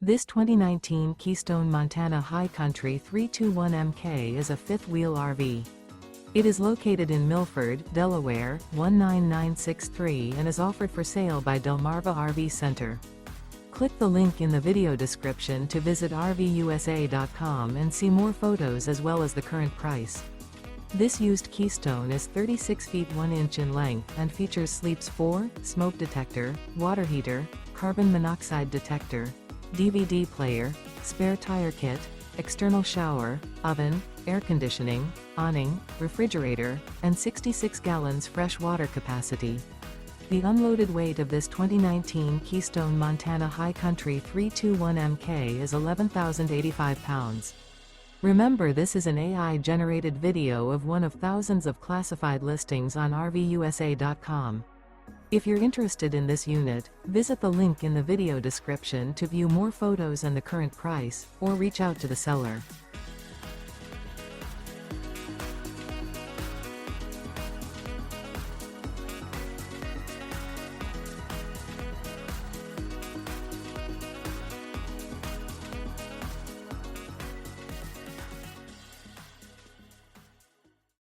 This 2019 Keystone Montana High Country 321MK is a fifth-wheel RV. It is located in Milford, Delaware, 19963 and is offered for sale by Delmarva RV Center. Click the link in the video description to visit RVUSA.com and see more photos as well as the current price. This used Keystone is 36 feet 1 inch in length and features sleeps 4, smoke detector, water heater, carbon monoxide detector, DVD player, spare tire kit, external shower, oven, air conditioning, awning, refrigerator, and 66 gallons fresh water capacity. The unloaded weight of this 2019 Keystone Montana High Country 321MK is 11,085 pounds. Remember, this is an AI-generated video of one of thousands of classified listings on RVUSA.com. If you're interested in this unit, visit the link in the video description to view more photos and the current price, or reach out to the seller.